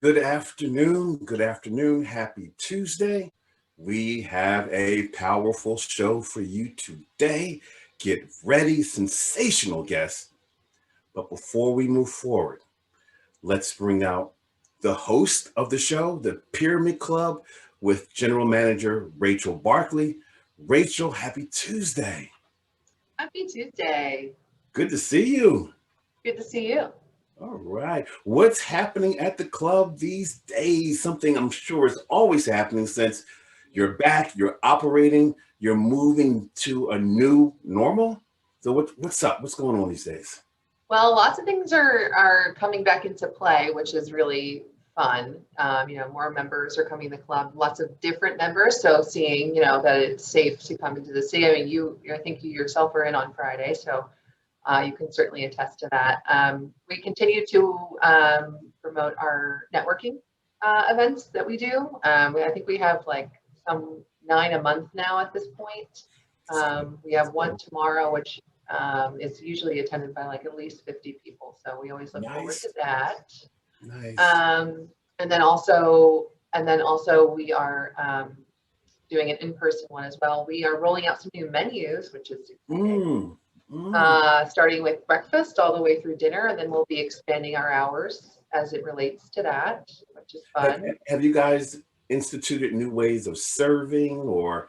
Good afternoon. Good afternoon. Happy Tuesday. We have a powerful show for you today. Get ready, sensational guests. But before we move forward, let's bring out the host of the show, the Pyramid Club, with General Manager Rachel Barkley. Rachel, happy Tuesday. Happy Tuesday. Good to see you. Good to see you. All right. What's happening at the club these days? Something I'm sure is always happening since you're back, you're operating, you're moving to a new normal. So what's up? What's going on these days? Well, lots of things are coming back into play, which is really fun. More members are coming to the club, lots of different members. So seeing, that it's safe to come into the city. I mean, I think you yourself are in on Friday, so you can certainly attest to that. We continue to promote our networking events that we do. I think we have like some 9 a month now at this point. We have one tomorrow, which is usually attended by like at least 50 people. So we always look forward to Nice. that. Nice. And then also we are doing an in-person one as well. We are rolling out some new menus, which is exciting. Mm, mm. Starting with breakfast all the way through dinner, and then we'll be expanding our hours as it relates to that, which is Have, fun. have you guys instituted new ways of serving or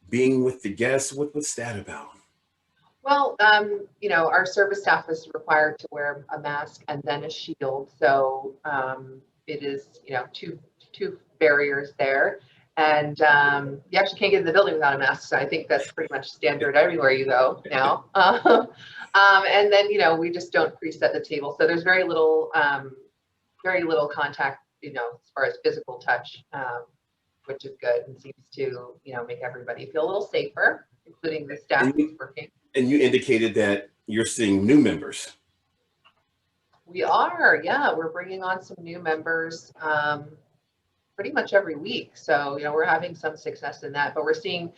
being with the guests? What's that about? Well, our service staff is required to wear a mask and then a shield, so it is, two barriers there, and you actually can't get in the building without a mask. So I think that's pretty much standard everywhere you go now. And then we just don't preset the table, so there's very little contact, as far as physical touch, which is good and seems to make everybody feel a little safer, including the staff And who's you, working. and you indicated that you're seeing new members. We are, yeah, we're bringing on some new members pretty much every week. So, we're having some success in that, but we're seeing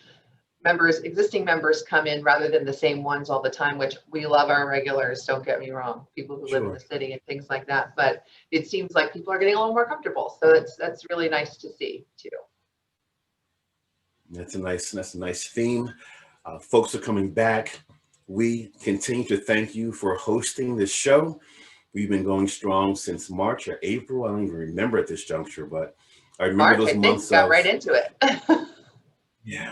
existing members come in rather than the same ones all the time, which we love our regulars, don't get me wrong, people who live in the Sure. city and things like that. But it seems like people are getting a little more comfortable. So that's really nice to see too. That's a nice theme. Folks are coming back. We continue to thank you for hosting this show. We've been going strong since March or April. I don't even remember at this juncture, but I remember March, those I think, months got of, right into it. yeah,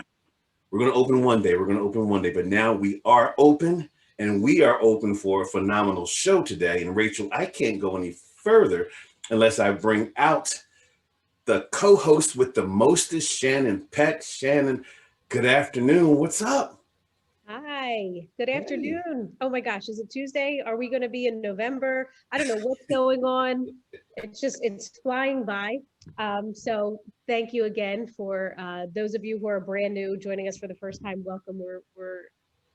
we're going to open one day. We're going to open one day. But now we are open, and we are open for a phenomenal show today. And Rachel, I can't go any further unless I bring out the co-host with the mostest, Shannon Peck. Shannon, good afternoon. What's up? Hi, good Hey. afternoon. Oh my gosh, is it Tuesday? Are we going to be in November? I don't know what's going on. It's flying by. So thank you again for those of you who are brand new joining us for the first time. Welcome. We're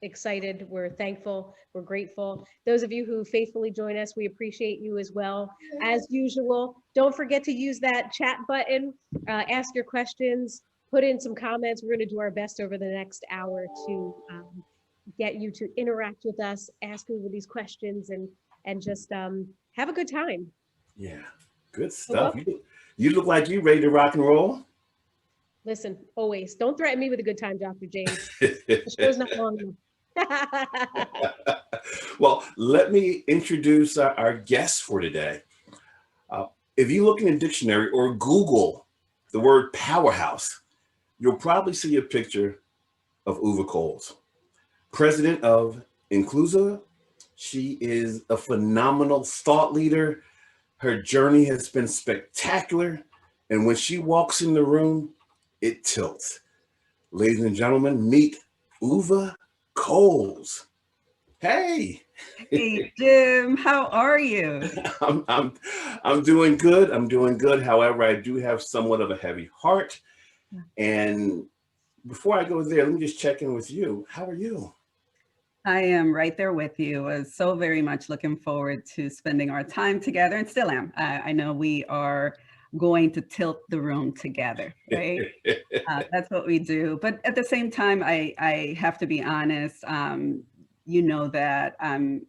excited. We're thankful. We're grateful. Those of you who faithfully join us, we appreciate you as well. As usual, don't forget to use that chat button. Ask your questions, put in some comments. We're going to do our best over the next hour to get you to interact with us, ask over these questions, and just have a good time. Yeah, good So stuff. welcome. You look like you ready to rock and roll. Listen, always don't threaten me with a good time, Dr. James. The show's not long enough. Well, let me introduce our guests for today. Uh, if you look in a dictionary or Google the word powerhouse, you'll probably see a picture of Uva Coles, president of Inclusa. She is a phenomenal thought leader. Her journey has been spectacular. And when she walks in the room, it tilts. Ladies and gentlemen, meet Uva Coles. Hey, Hey, Jim, how are you? I'm, I'm, I'm doing good. I'm doing good. However, I do have somewhat of a heavy heart. And before I go there, let me just check in with you. How are you? I am right there with you. I was so very much looking forward to spending our time together and still am. I know we are going to tilt the room together, right? That's what we do. But at the same time, I have to be honest. You know that I'm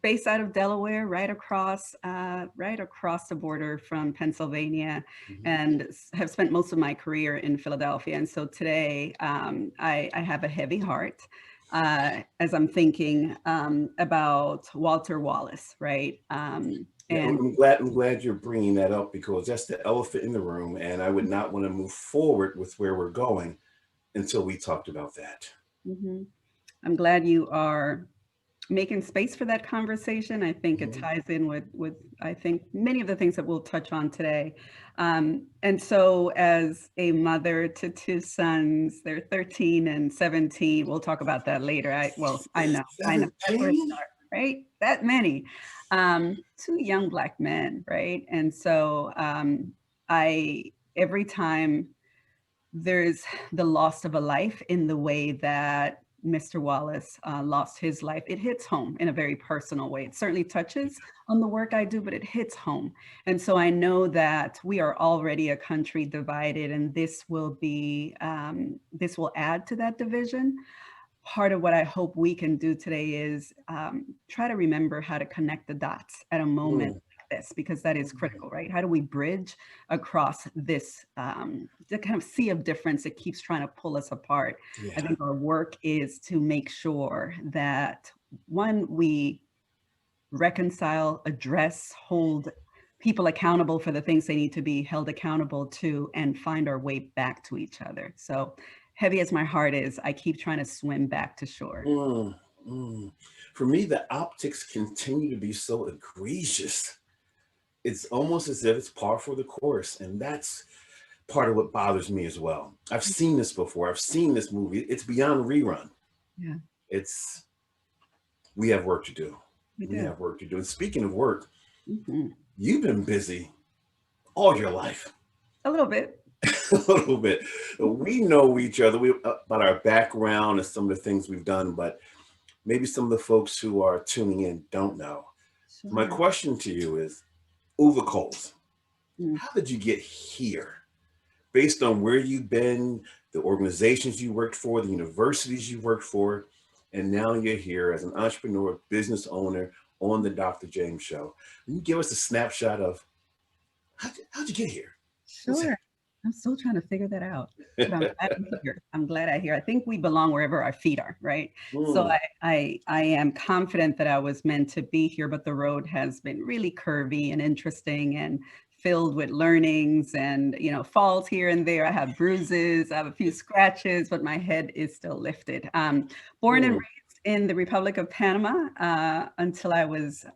based out of Delaware, right across the border from Pennsylvania, and have spent most of my career in Philadelphia. And so today, I have a heavy heart as I'm thinking about Walter Wallace, right? Yeah, And I'm glad you're bringing that up because that's the elephant in the room, and I would not want to move forward with where we're going until we talked about that. mhm. I'm glad you are making space for that conversation. I think it Mhm. ties in with I think many of the things that we'll touch on today. And so as a mother to two sons, they're 13 and 17. We'll talk about that later. I know. That's where it 17? starts, right? That many. Two young Black men, right? And so I every time there's the loss of a life in the way that Mr. Wallace lost his life, it hits home in a very personal way. It certainly touches on the work I do, but it hits home. And so I know that we are already a country divided, and this will add to that division. Part of what I hope we can do today is try to remember how to connect the dots at a moment Mm. like this, because that is critical, right? How do we bridge across this the kind of sea of difference that keeps trying to pull us apart? I Yeah. think our work is to make sure that one, we reconcile, address, hold people accountable for the things they need to be held accountable to, and find our way back to each other. So heavy as my heart is, I keep trying to swim back to shore. Mm. Mm. For me, the optics continue to be so egregious. It's almost as if it's par for the course, and that's part of what bothers me as well. I've seen this before. I've seen this movie. It's beyond rerun. Yeah, It's We have work to do. we We do. have work to do. And speaking of work, Mhm. you've been busy all your life. A little bit. A little bit. We know each other about our background and some of the things we've done, but maybe some of the folks who are tuning in don't know. My Sure. question to you is, Uva Coles, Mm. how did you get here? Based on where you've been, the organizations you worked for, the universities you worked for, and now you're here as an entrepreneur, business owner on the Dr. James Show. Can you give us a snapshot of how'd you get here? What's Sure. I'm still trying to figure that out, but I'm glad I'm here. I'm glad I'm here. I think we belong wherever our feet are, right? So Mm, I am confident that I was meant to be here, but the road has been really curvy and interesting and filled with learnings and, falls here and there. I have bruises, I have a few scratches, but my head is still lifted. Born and mm, raised in the Republic of Panama until I was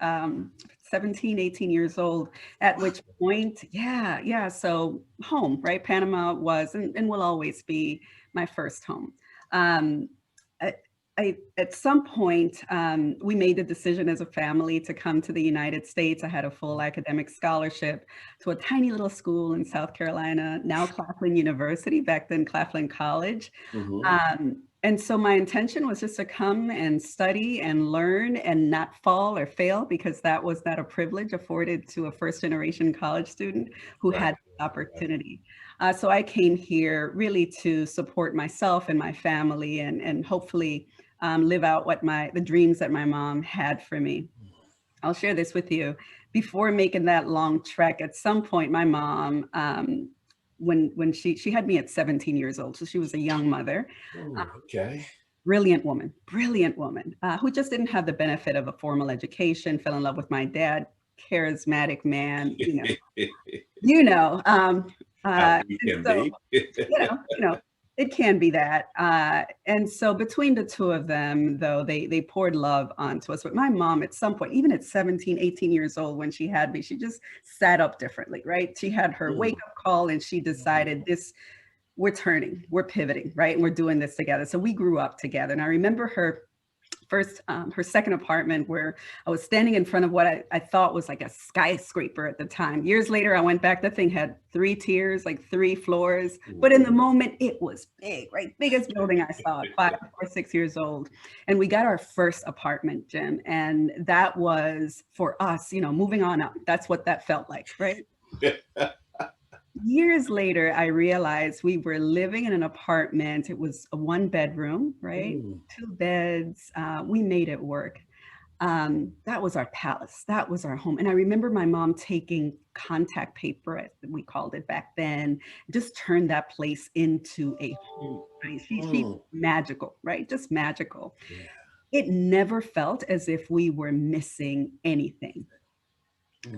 17, 18 years old, at which point, yeah. So home, right? Panama was and will always be my first home. Um, I, at some point, we made the decision as a family to come to the United States. I had a full academic scholarship to a tiny little school in South Carolina, now Claflin University, back then Claflin College. mhm. And so my intention was just to come and study and learn and not fall or fail, because that was not a privilege afforded to a first generation college student who Right. had the opportunity. So I came here really to support myself and my family and hopefully live out the dreams that my mom had for me. I'll share this with you. Before making that long trek, at some point, my mom, when she had me at 17 years old, so she was a young mother, Oh, okay. brilliant woman, who just didn't have the benefit of a formal education, fell in love with my dad, charismatic man, you know. How Uh, we and can so, be. it can be that. And so between the two of them, though, they poured love onto us. But my mom, at some point, even at 17, 18 years old, when she had me, she just sat up differently, right? She had her Mm, wake up call and she decided we're pivoting, right? And we're doing this together. So we grew up together. And I remember her second apartment, where I was standing in front of what I thought was like a skyscraper at the time. Years later, I went back, that thing had 3 tiers, like 3 floors. But in the moment, it was big, right? Biggest building I saw at 5 or 6 years old. And we got our first apartment, Jim. And that was for us, moving on up. That's what that felt like, right? Years later, I realized we were living in an apartment. It was a 1 bedroom, right? mm, 2 beds. We made it work. That was our palace. That was our home. And I remember my mom taking contact paper, as we called it back then, just turned that place into a home. Right? She magical, right? Just magical. Yeah. It never felt as if we were missing anything.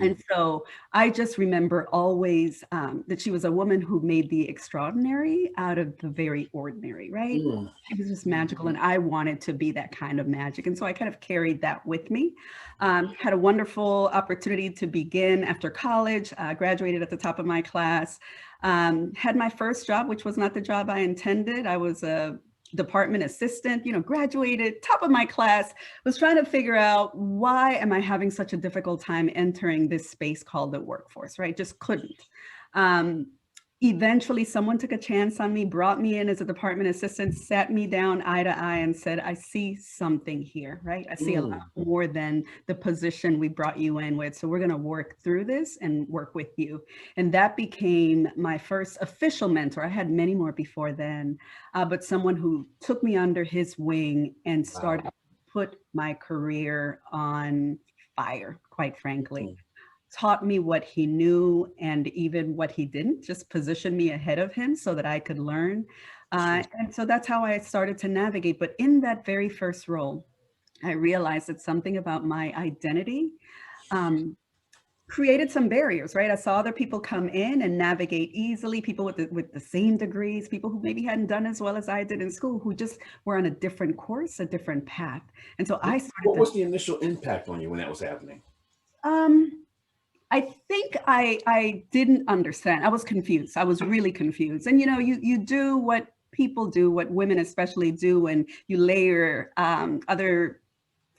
And so I just remember always that she was a woman who made the extraordinary out of the very ordinary, right? She was just magical, and I wanted to be that kind of magic. And so I kind of carried that with me. Had a wonderful opportunity to begin after college, graduated at the top of my class, had my first job, which was not the job I intended. I was a department assistant, graduated, top of my class, was trying to figure out why am I having such a difficult time entering this space called the workforce, right? Just couldn't. Eventually, someone took a chance on me, brought me in as a department assistant, sat me down eye to eye and said, I see something here, right? I see a lot more than the position we brought you in with. So we're going to work through this and work with you. And that became my first official mentor. I had many more before then, but someone who took me under his wing and started to put my career on fire, quite frankly. Taught me what he knew and even what he didn't, just positioned me ahead of him so that I could learn. And so that's how I started to navigate. But in that very first role, I realized that something about my identity created some barriers, right? I saw other people come in and navigate easily, people with the same degrees, people who maybe hadn't done as well as I did in school, who just were on a different course, a different path. And so I started. What was the initial impact on you when that was happening? I think I didn't understand. I was confused. I was really confused. And you do what people do, what women especially do, when you layer other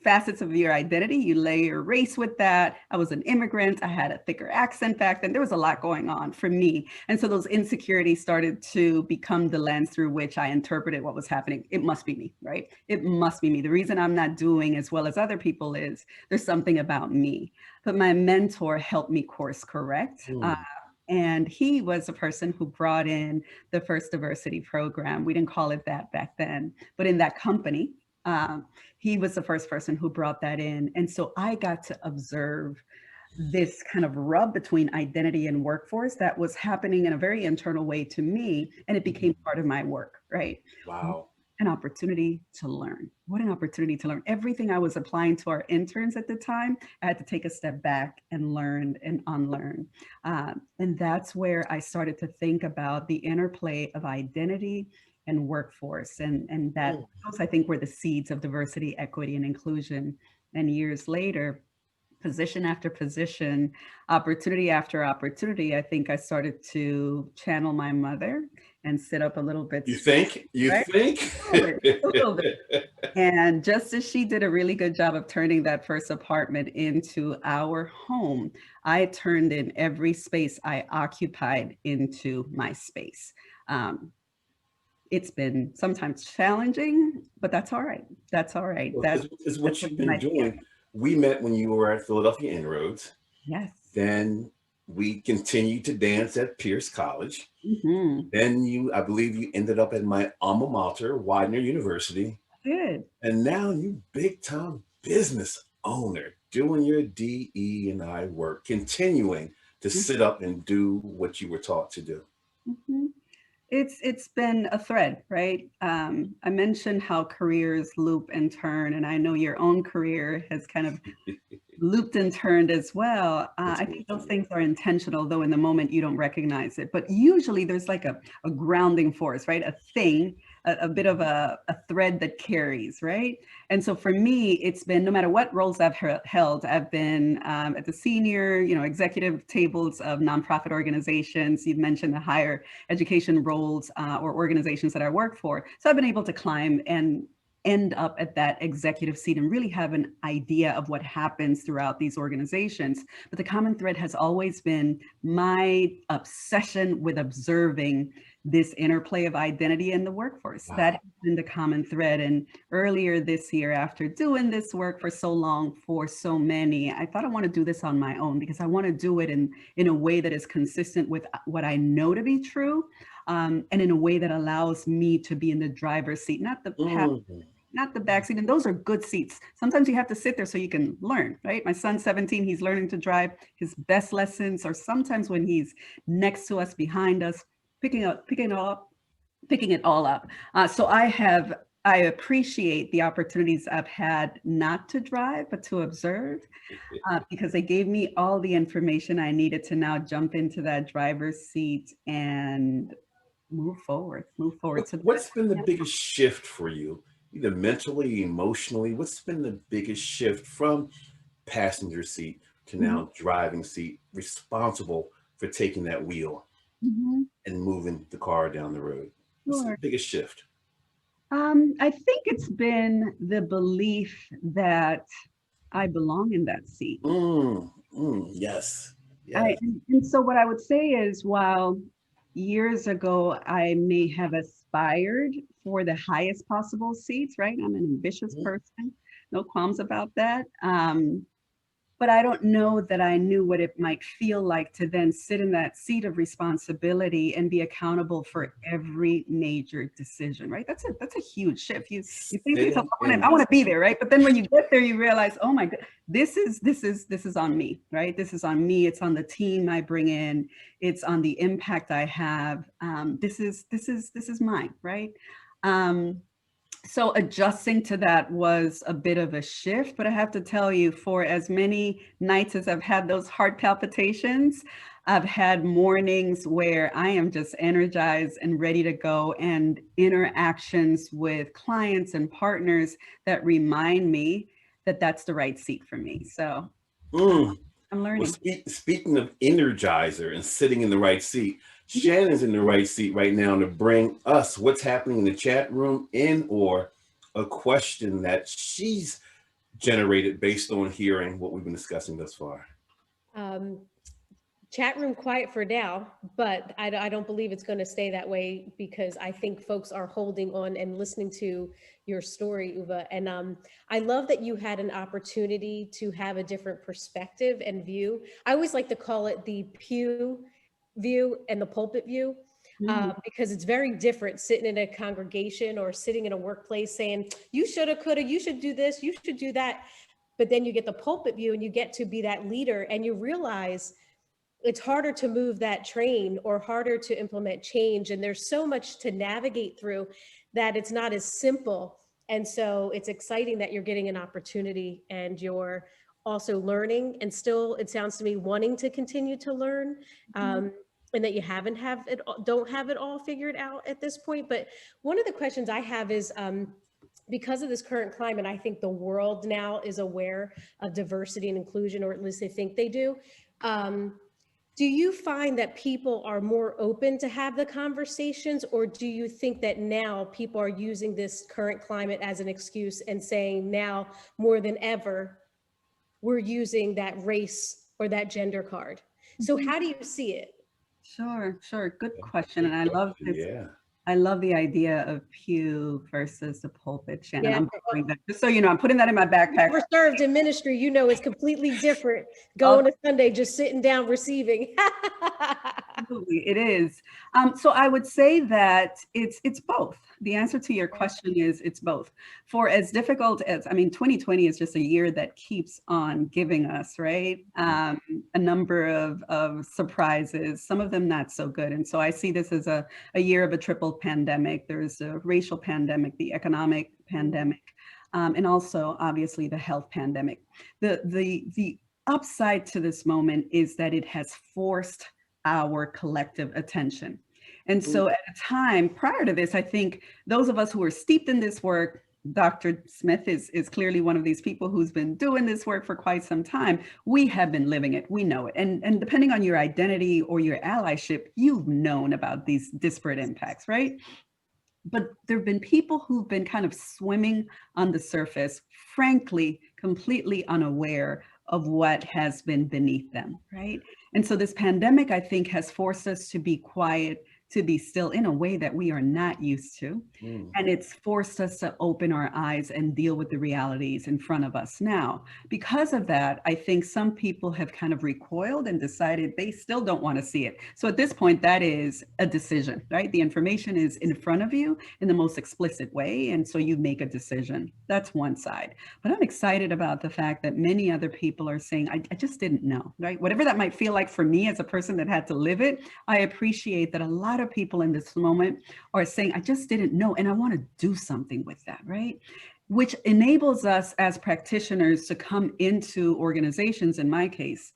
facets of your identity, you layer race with that. I was an immigrant. I had a thicker accent back then. There was a lot going on for me. And so those insecurities started to become the lens through which I interpreted what was happening. It must be me, right? It must be me. The reason I'm not doing as well as other people is there's something about me. But my mentor helped me course correct. And he was a person who brought in the first diversity program. We didn't call it that back then, but in that company, he was the first person who brought that in. And so I got to observe this kind of rub between identity and workforce that was happening in a very internal way to me. And it became part of my work, right? Wow. An opportunity to learn. What an opportunity to learn. Everything I was applying to our interns at the time, I had to take a step back and learn and unlearn. And that's where I started to think about the interplay of identity and workforce. And that those, I think, were the seeds of diversity, equity, and inclusion. And years later, position after position, opportunity after opportunity, I think I started to channel my mother and sit up a little bit. You think? You right? think? A little bit. And just as she did a really good job of turning that first apartment into our home, I turned in every space I occupied into my space. It's been sometimes challenging, but that's all right. That's all right. Well, That's what you've been doing. We met when you were at Philadelphia Inroads. Yes. Then we continued to dance at Pierce College. Then I believe you ended up at my alma mater, Widener University. Good. And now you big time business owner, doing your DE&I work, continuing to sit up and do what you were taught to do. It's been a thread, right? I mentioned how careers loop and turn, and I know your own career has kind of looped and turned as well. I think those things are intentional, though in the moment you don't recognize it. But usually there's like a grounding force, right? A thing, a bit of a thread that carries, right? And so for me, it's been, no matter what roles I've held, I've been at the senior, executive tables of nonprofit organizations. You've mentioned the higher education roles or organizations that I work for. So I've been able to climb and end up at that executive seat and really have an idea of what happens throughout these organizations. But the common thread has always been my obsession with observing this interplay of identity in the workforce. Wow. That has been the common thread. And earlier this year, after doing this work for so long, for so many, I thought I want to do this on my own because I want to do it in a way that is consistent with what I know to be true, and in a way that allows me to be in the driver's seat, not the passenger, not the back seat. And those are good seats. Sometimes you have to sit there so you can learn, right? My son's 17, he's learning to drive. His best lessons are sometimes when he's next to us, behind us, picking it all up. So I appreciate the opportunities I've had not to drive, but to observe, because they gave me all the information I needed to now jump into that driver's seat and move forward. So What's been the biggest shift for you, either mentally, emotionally? What's been the biggest shift from passenger seat to now driving seat, responsible for taking that wheel and moving the car down the road? What's the Sure. biggest shift? I think it's been the belief that I belong in that seat. Yes. I, Yes. and so what I would say is, while years ago I may have aspired for the highest possible seats, right? I'm an ambitious person, no qualms about that. But I don't know that I knew what it might feel like to then sit in that seat of responsibility and be accountable for every major decision, right? That's a huge shift. You think to yourself, I want to be there, right? But then when you get there, you realize, oh my God, this is on me, right? This is on me. It's on the team I bring in. It's on the impact I have. This is mine, right? So adjusting to that was a bit of a shift, but I have to tell you, for as many nights as I've had those heart palpitations, I've had mornings where I am just energized and ready to go, and interactions with clients and partners that remind me that that's the right seat for me. So I'm learning. Well, speaking of energizer and sitting in the right seat, Shannon's in the right seat right now to bring us what's happening in the chat room or a question that she's generated based on hearing what we've been discussing thus far. Chat room quiet for now, but I don't believe it's going to stay that way, because I think folks are holding on and listening to your story, Uva. And I love that you had an opportunity to have a different perspective and view. I always like to call it the pew view and the pulpit view, because it's very different sitting in a congregation or sitting in a workplace saying, you shoulda, coulda, you should do this, you should do that. But then you get the pulpit view and you get to be that leader, and you realize it's harder to move that train or harder to implement change. And there's so much to navigate through that it's not as simple. And so it's exciting that you're getting an opportunity and you're also learning, and still, it sounds to me, wanting to continue to learn, and that you don't have it all figured out at this point. But one of the questions I have is, because of this current climate, I think the world now is aware of diversity and inclusion, or at least they think they do. Do you find that people are more open to have the conversations, or do you think that now people are using this current climate as an excuse and saying now more than ever, we're using that race or that gender card? So how do you see it? Sure. Good question. Good And I love question, this. yeah. I love the idea of pew versus the pulpit, Shannon. Yeah. I'm doing that. Just so you know, I'm putting that in my backpack. Never served in ministry, you know, it's completely different going to Sunday, just sitting down receiving. Absolutely, it is. So I would say that it's both. The answer to your question is it's both. For as difficult as, 2020 is just a year that keeps on giving us, right? A number of surprises, some of them not so good. And so I see this as a year of a triple pandemic. There's a racial pandemic, the economic pandemic, and also obviously the health pandemic. The upside to this moment is that it has forced our collective attention. And so at a time prior to this, I think those of us who are steeped in this work, Dr. Smith is clearly one of these people who's been doing this work for quite some time. We have been living it, we know it. And depending on your identity or your allyship, you've known about these disparate impacts, right? But there have been people who've been kind of swimming on the surface, frankly, completely unaware of what has been beneath them, right? And so this pandemic, I think, has forced us to be quiet, to be still in a way that we are not used to. And it's forced us to open our eyes and deal with the realities in front of us now. Because of that, I think some people have kind of recoiled and decided they still don't want to see it. So at this point, that is a decision, right? The information is in front of you in the most explicit way. And so you make a decision. That's one side. But I'm excited about the fact that many other people are saying, I just didn't know, right? Whatever that might feel like for me as a person that had to live it, I appreciate that a lot of people in this moment are saying, I just didn't know, and I want to do something with that, right? Which enables us as practitioners to come into organizations, in my case,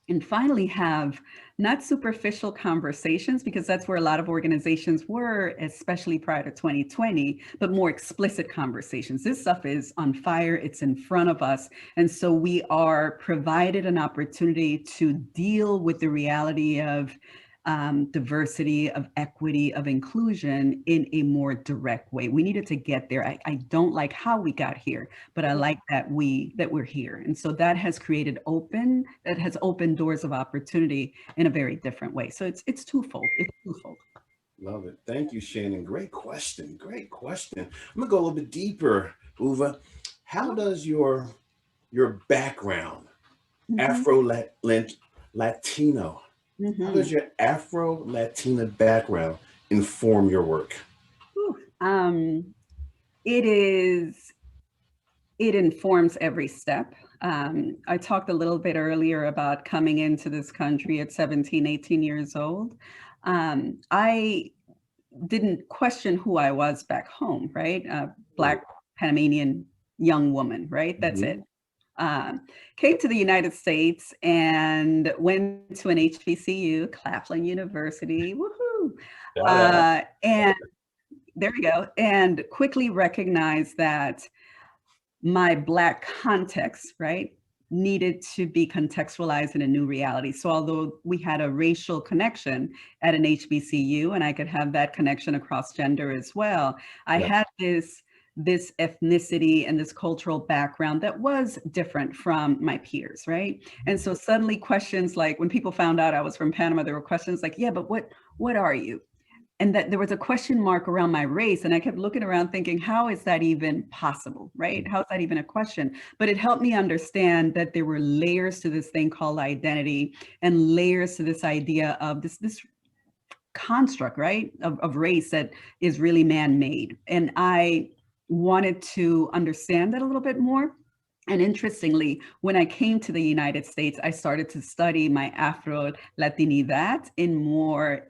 and finally have not superficial conversations, because that's where a lot of organizations were, especially prior to 2020, but more explicit conversations. This stuff is on fire, it's in front of us. And so we are provided an opportunity to deal with the reality of diversity, of equity, of inclusion in a more direct way. We needed to get there. I don't like how we got here, but I like that we're here. And so that has opened doors of opportunity in a very different way. So it's twofold. It's twofold. Love it. Thank you, Shannon. Great question. Great question. I'm gonna go a little bit deeper, Uva. How does your background, Afro-Latino, how does your Afro-Latina background inform your work? It informs every step. I talked a little bit earlier about coming into this country at 17, 18 years old. I didn't question who I was back home, right? Black Panamanian young woman, right? That's it. Came to the United States and went to an HBCU, Claflin University, woohoo! And there we go. And quickly recognized that my Black context, right, needed to be contextualized in a new reality. So although we had a racial connection at an HBCU, and I could have that connection across gender as well, I had this ethnicity and this cultural background that was different from my peers, right? And so suddenly questions like, when people found out I was from Panama, there were questions like, yeah, but what are you? And that there was a question mark around my race. And I kept looking around thinking, how is that even possible, right? How is that even a question? But it helped me understand that there were layers to this thing called identity, and layers to this idea of this construct, right, of race that is really man-made. And I wanted to understand that a little bit more. And interestingly, when I came to the United States, I started to study my Afro-Latinidad in more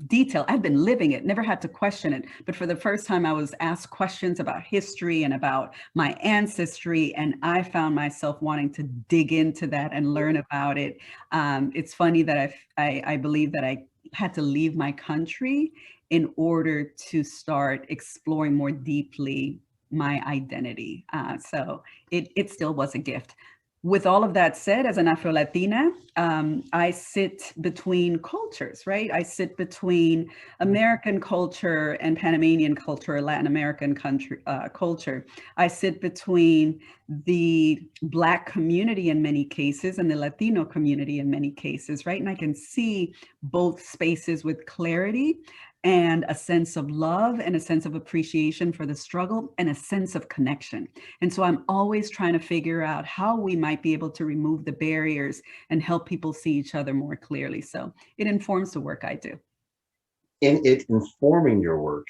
detail. I've been living it, never had to question it. But for the first time, I was asked questions about history and about my ancestry. And I found myself wanting to dig into that and learn about it. It's funny that I believe that I had to leave my country in order to start exploring more deeply my identity. So it still was a gift. With all of that said, as an Afro-Latina, I sit between cultures, right? I sit between American culture and Panamanian culture, Latin American culture. I sit between the Black community in many cases and the Latino community in many cases, right? And I can see both spaces with clarity, and a sense of love and a sense of appreciation for the struggle and a sense of connection. And so I'm always trying to figure out how we might be able to remove the barriers and help people see each other more clearly. So it informs the work I do. In it informing your work,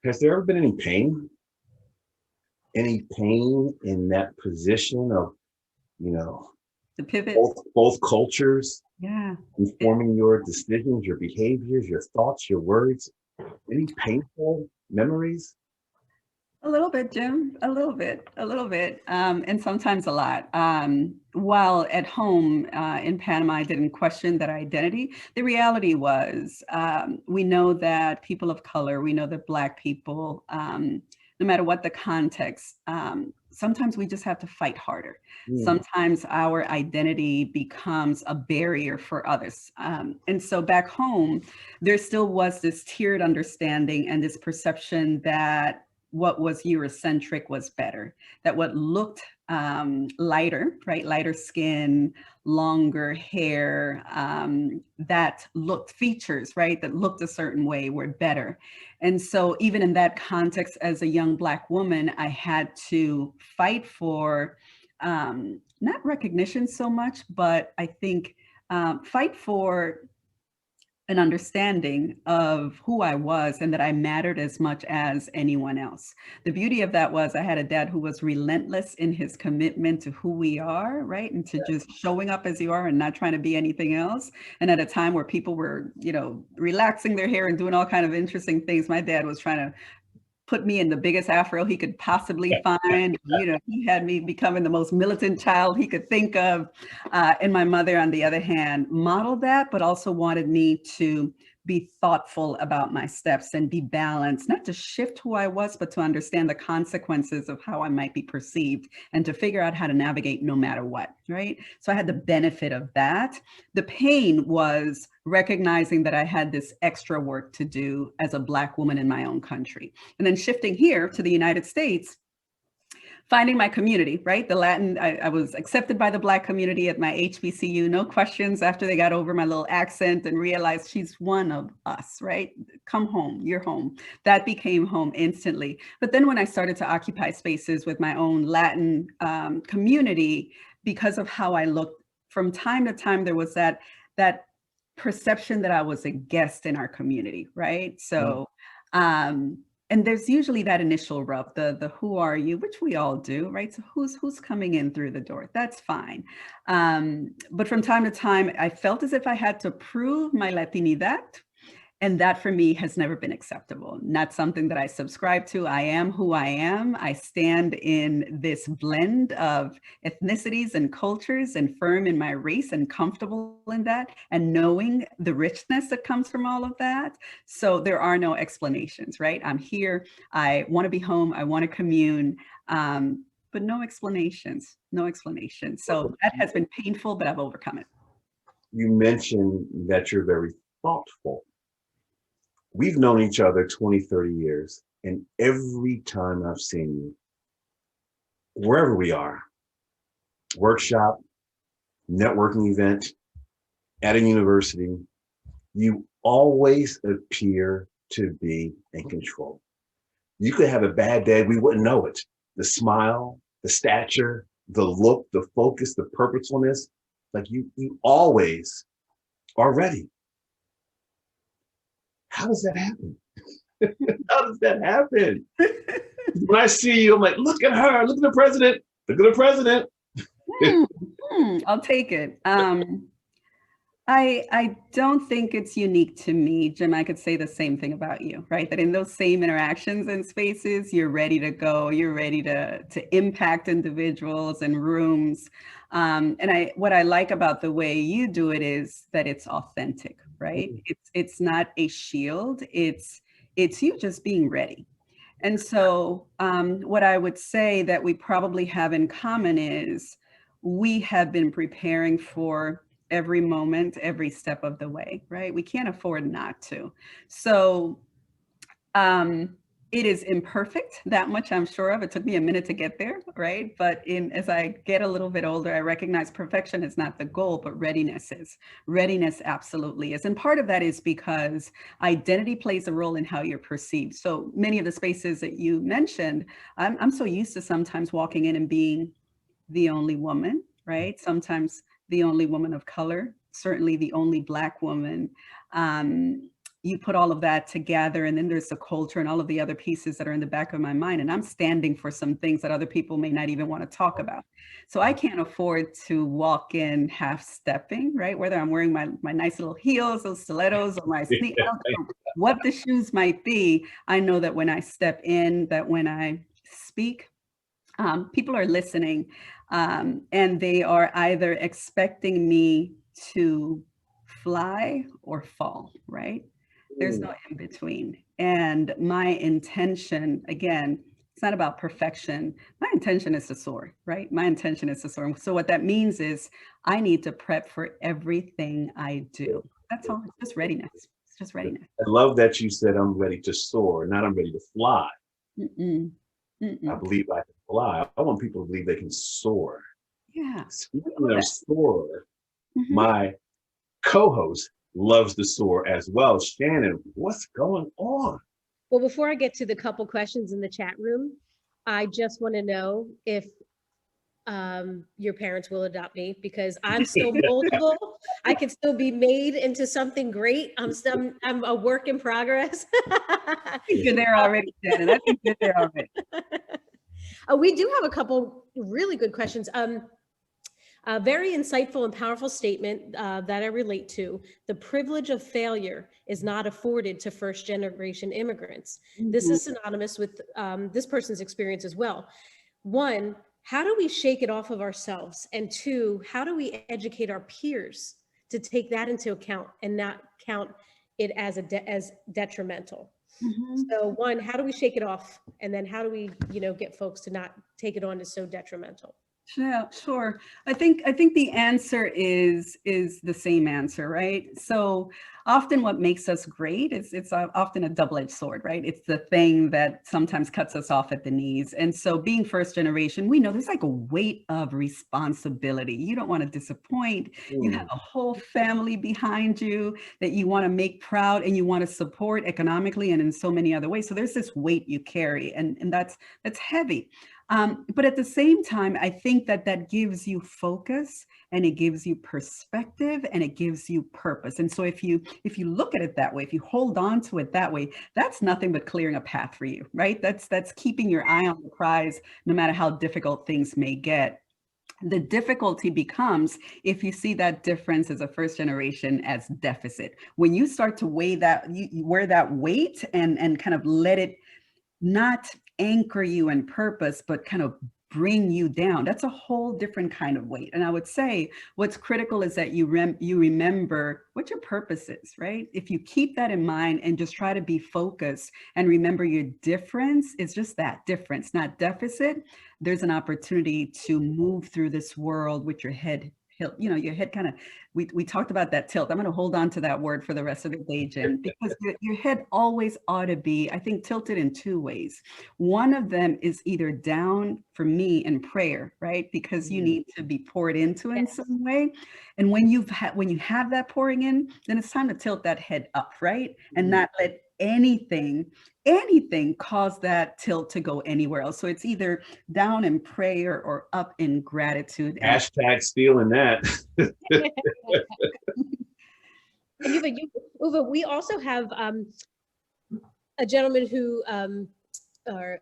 has there ever been any pain? Any pain in that position of, The pivot. both cultures? Yeah. Informing your decisions, your behaviors, your thoughts, your words? Any painful memories? A little bit, Jim, a little bit, and sometimes a lot. While at home in Panama, I didn't question that identity. The reality was, we know that people of color, we know that Black people, no matter what the context, sometimes we just have to fight harder. Sometimes our identity becomes a barrier for others. And so back home, there still was this tiered understanding and this perception that what was Eurocentric was better, that what looked lighter, right? Lighter skin, longer hair, that looked features, right? That looked a certain way were better. And so even in that context, as a young Black woman, I had to fight for not recognition so much, but I think fight for an understanding of who I was and that I mattered as much as anyone else. The beauty of that was I had a dad who was relentless in his commitment to who we are, right? And to just showing up as you are and not trying to be anything else. And at a time where people were, you know, relaxing their hair and doing all kind of interesting things, my dad was trying to put me in the biggest afro he could possibly find. You know, he had me becoming the most militant child he could think of. And my mother, on the other hand, modeled that, but also wanted me to be thoughtful about my steps and be balanced, not to shift who I was, but to understand the consequences of how I might be perceived and to figure out how to navigate no matter what, right? So I had the benefit of that. The pain was recognizing that I had this extra work to do as a Black woman in my own country. And then shifting here to the United States, finding my community, right? The Latin, I was accepted by the Black community at my HBCU, no questions after they got over my little accent and realized she's one of us, right? Come home, you're home. That became home instantly. But then when I started to occupy spaces with my own Latin community, because of how I looked, from time to time, there was that perception that I was a guest in our community, right? So, and there's usually that initial rub, the who are you, which we all do, right? So who's coming in through the door? That's fine. But from time to time, I felt as if I had to prove my Latinidad. And that for me has never been acceptable. Not something that I subscribe to. I am who I am. I stand in this blend of ethnicities and cultures and firm in my race and comfortable in that and knowing the richness that comes from all of that. So there are no explanations, right? I'm here. I want to be home. I want to commune. But no explanations, no explanations. So that has been painful, but I've overcome it. You mentioned that you're very thoughtful. We've known each other 20, 30 years, and every time I've seen you, wherever we are, workshop, networking event, at a university, you always appear to be in control. You could have a bad day, we wouldn't know it. The smile, the stature, the look, the focus, the purposefulness, like you always are ready. How does that happen? How does that happen? When I see you, I'm like, look at her, look at the president, look at the president. I'll take it. I don't think it's unique to me, Jim. I could say the same thing about you, right? That in those same interactions and spaces, you're ready to go, you're ready to impact individuals and rooms. And what I like about the way you do it is that it's authentic, right? It's not a shield, it's you just being ready. And so what I would say that we probably have in common is we have been preparing for every moment, every step of the way, right? We can't afford not to. So it is imperfect, that much I'm sure of. It took me a minute to get there, right? But as I get a little bit older, I recognize perfection is not the goal, but readiness is. Readiness absolutely is. And part of that is because identity plays a role in how you're perceived. So many of the spaces that you mentioned, I'm so used to sometimes walking in and being the only woman, right? Sometimes the only woman of color, certainly the only Black woman. You put all of that together, and then there's the culture and all of the other pieces that are in the back of my mind. And I'm standing for some things that other people may not even want to talk about. So I can't afford to walk in half stepping, right? Whether I'm wearing my nice little heels, those stilettos, or my sneakers, what the shoes might be, I know that when I step in, that when I speak, people are listening, and they are either expecting me to fly or fall, right? There's no in between. And my intention, again, it's not about perfection. My intention is to soar, right? My intention is to soar. So what that means is I need to prep for everything I do. That's all. It's just readiness. It's just readiness. I love that you said I'm ready to soar, not I'm ready to fly. I believe I can fly. I want people to believe they can soar. Yeah. Speaking of soar, Mhm. my co-host loves to soar as well. Shannon, what's going on? Well, before I get to the couple questions in the chat room, I just want to know if your parents will adopt me, because I'm still moldable. I can still be made into something great. I'm a work in progress. I think you're there already, Shannon. I think you're there already. We do have a couple really good questions. A very insightful and powerful statement that I relate to. The privilege of failure is not afforded to first generation immigrants. This is synonymous with this person's experience as well. One, how do we shake it off of ourselves? And two, how do we educate our peers to take that into account and not count it as as detrimental? Mhm. So one, how do we shake it off? And then how do we, get folks to not take it on as so detrimental? Yeah, sure. I think the answer is the same answer, right? So often what makes us great is it's often a double-edged sword, right? It's the thing that sometimes cuts us off at the knees. And so being first generation, we know there's like a weight of responsibility. You don't want to disappoint. You have a whole family behind you that you want to make proud and you want to support economically and in so many other ways. So there's this weight you carry, and that's heavy. But at the same time, I think that gives you focus and it gives you perspective and it gives you purpose. And so if you look at it that way, if you hold on to it that way, that's nothing but clearing a path for you, right? That's keeping your eye on the prize, no matter how difficult things may get. The difficulty becomes if you see that difference as a first generation as deficit. When you start to weigh that, you wear that weight and kind of let it not anchor you in purpose, but kind of bring you down. That's a whole different kind of weight. And I would say what's critical is that you remember what your purpose is, right? If you keep that in mind and just try to be focused and remember your difference is just that difference, not deficit, there's an opportunity to move through this world with your head tilt, your head kind of, we talked about that tilt. I'm going to hold on to that word for the rest of the day, Jen, because your head always ought to be, I think, tilted in two ways. One of them is either down for me in prayer, right? Because you need to be poured into in some way. And when you have that pouring in, then it's time to tilt that head up, right? And not let anything cause that tilt to go anywhere else. So it's either down in prayer or up in gratitude. Hashtag stealing that. And Uva, we also have a gentleman who, or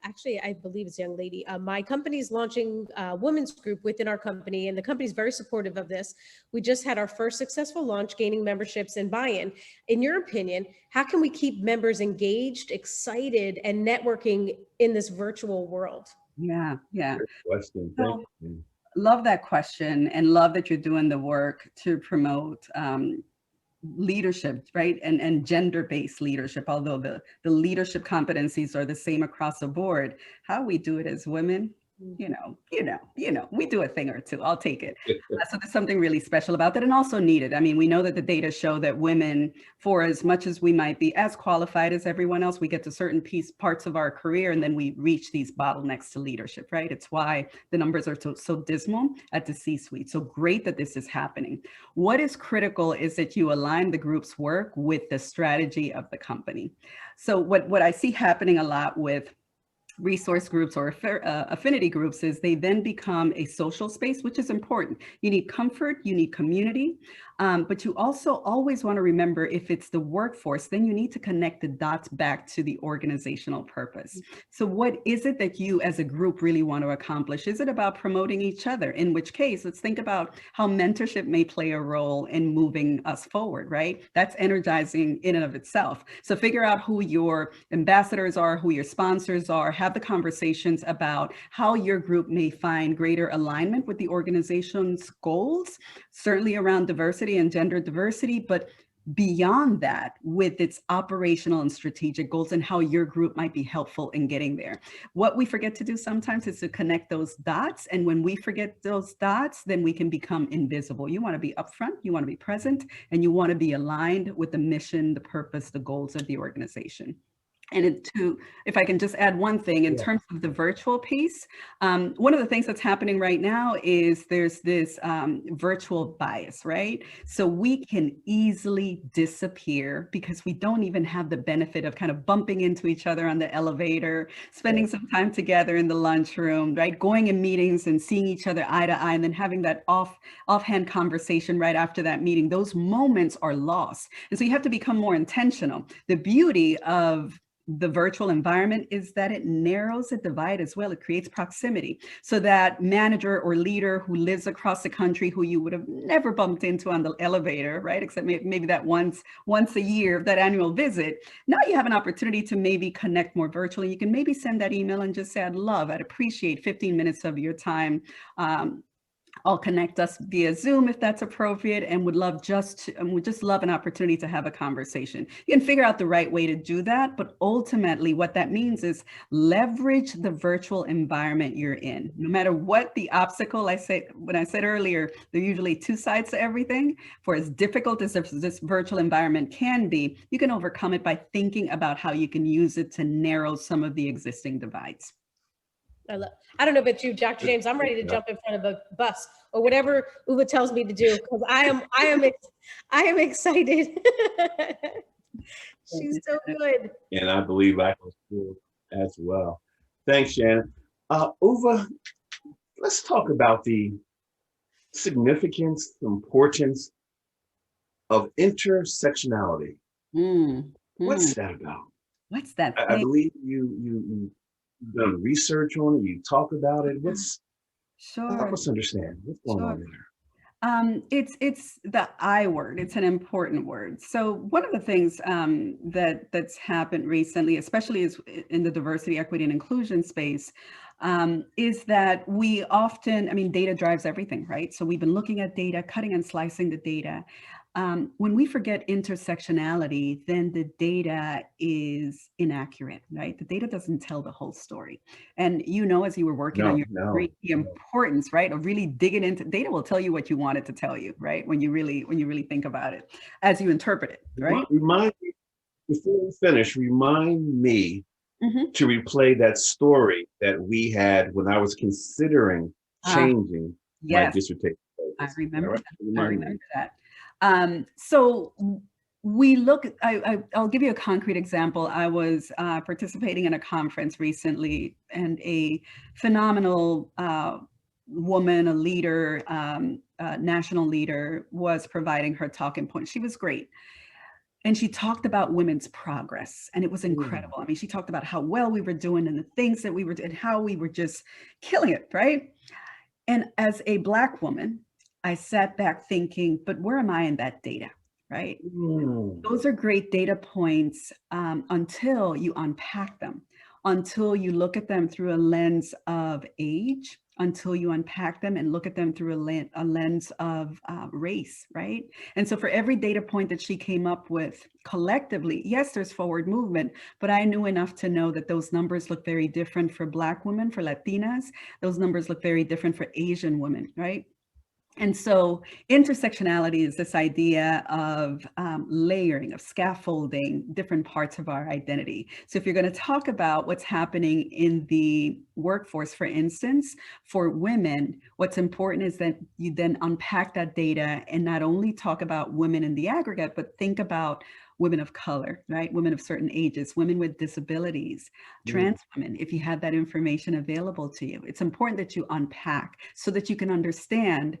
actually, I believe it's a young lady. My company's launching a women's group within our company, and the company's very supportive of this. We just had our first successful launch, gaining memberships and buy-in. In your opinion, how can we keep members engaged, excited, and networking in this virtual world? Yeah. Good question. Thank you. Love that question and love that you're doing the work to promote leadership, right? And gender-based leadership, although the leadership competencies are the same across the board. How we do it as women, we do a thing or two. I'll take it. So there's something really special about that and also needed. I mean, we know that the data show that women, for as much as we might be as qualified as everyone else, we get to certain parts of our career and then we reach these bottlenecks to leadership, right? It's why the numbers are so dismal at the C-suite. So great that this is happening. What is critical is that you align the group's work with the strategy of the company. So what I see happening a lot with resource groups or affinity groups is they then become a social space, which is important. You need comfort, you need community, but you also always want to remember if it's the workforce, then you need to connect the dots back to the organizational purpose. So what is it that you as a group really want to accomplish? Is it about promoting each other? In which case, let's think about how mentorship may play a role in moving us forward, right? That's energizing in and of itself. So figure out who your ambassadors are, who your sponsors are, have the conversations about how your group may find greater alignment with the organization's goals, certainly around diversity and gender diversity, but beyond that with its operational and strategic goals and how your group might be helpful in getting there. What we forget to do sometimes is to connect those dots. And when we forget those dots, then we can become invisible. You want to be upfront, you want to be present, and you want to be aligned with the mission, the purpose, the goals of the organization. If I can just add one thing in Yeah. terms of the virtual piece, one of the things that's happening right now is there's this virtual bias, right? So we can easily disappear because we don't even have the benefit of kind of bumping into each other on the elevator, spending some time together in the lunchroom, right? Going in meetings and seeing each other eye to eye, and then having that offhand conversation right after that meeting. Those moments are lost. And so you have to become more intentional. The beauty of the virtual environment is that it narrows the divide as well. It creates proximity so that manager or leader who lives across the country who you would have never bumped into on the elevator, right? Except maybe that once a year, that annual visit. Now you have an opportunity to maybe connect more virtually. You can maybe send that email and just say, I'd appreciate 15 minutes of your time. I'll connect us via Zoom if that's appropriate, and would just love an opportunity to have a conversation. You can figure out the right way to do that, but ultimately what that means is leverage the virtual environment you're in. No matter what the obstacle, when I said earlier, there are usually two sides to everything. For as difficult as this virtual environment can be, you can overcome it by thinking about how you can use it to narrow some of the existing divides. I don't know about you, Dr. James. I'm ready to jump in front of a bus or whatever Uva tells me to do because I am excited. She's so good. And I believe I can do as well. Thanks, Shannon. Uva, let's talk about the significance, importance of intersectionality. What's that about? What's that? I believe you've done research on it. You talk about it. Help us understand what's going on there. It's the I word. It's an important word. So one of the things that's happened recently, especially is in the diversity, equity, and inclusion space, is that we often, data drives everything, right? So we've been looking at data, cutting and slicing the data. When we forget intersectionality, then the data is inaccurate, right? The data doesn't tell the whole story. And as you were working on your degree, the importance, right, of really digging into data will tell you what you want it to tell you, right? When you really think about it, as you interpret it, right? Remind me, before we finish, remind me to replay that story that we had when I was considering changing my dissertation. I remember that. So we look, I'll give you a concrete example. I was participating in a conference recently, and a phenomenal woman, a leader, national leader, was providing her talking point. She was great. And she talked about women's progress, and it was incredible. She talked about how well we were doing and the things that we were doing, how we were just killing it, right? And as a Black woman, I sat back thinking, but where am I in that data, right? Those are great data points until you unpack them, until you look at them through a lens of age, until you unpack them and look at them through a lens of race, right? And so for every data point that she came up with collectively, yes, there's forward movement, but I knew enough to know that those numbers look very different for Black women, for Latinas. Those numbers look very different for Asian women, right? And so intersectionality is this idea of layering, of scaffolding different parts of our identity. So if you're going to talk about what's happening in the workforce, for instance, for women, what's important is that you then unpack that data and not only talk about women in the aggregate, but think about women of color, right? Women of certain ages, women with disabilities, trans women, if you have that information available to you. It's important that you unpack so that you can understand.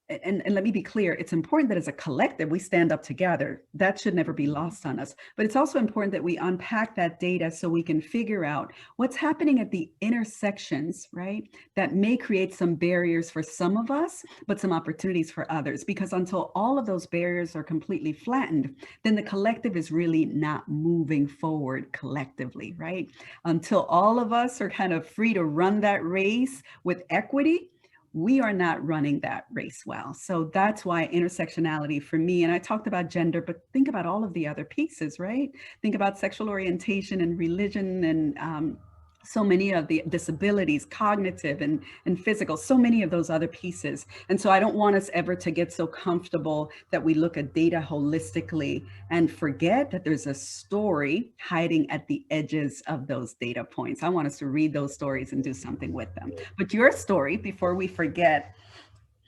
And let me be clear, it's important that as a collective, we stand up together. That should never be lost on us. But it's also important that we unpack that data so we can figure out what's happening at the intersections, right? That may create some barriers for some of us, but some opportunities for others. Because until all of those barriers are completely flattened, then the collective is really not moving forward collectively, right? Until all of us are kind of free to run that race with equity, we are not running that race well. So that's why intersectionality for me, and I talked about gender, but think about all of the other pieces, right? Think about sexual orientation and religion and so many of the disabilities, cognitive and physical, so many of those other pieces. And so I don't want us ever to get so comfortable that we look at data holistically and forget that there's a story hiding at the edges of those data points. I want us to read those stories and do something with them. But your story, before we forget,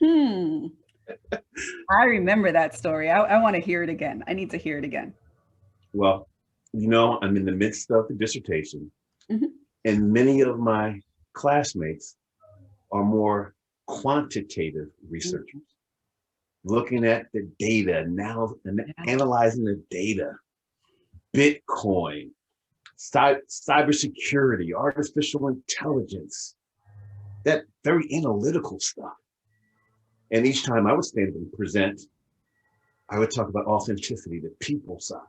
I remember that story. I want to hear it again. I need to hear it again. Well, I'm in the midst of the dissertation, and many of my classmates are more quantitative researchers, looking at the data now and analyzing the data, Bitcoin, cybersecurity, artificial intelligence, that very analytical stuff. And each time I would stand up and present, I would talk about authenticity, the people side.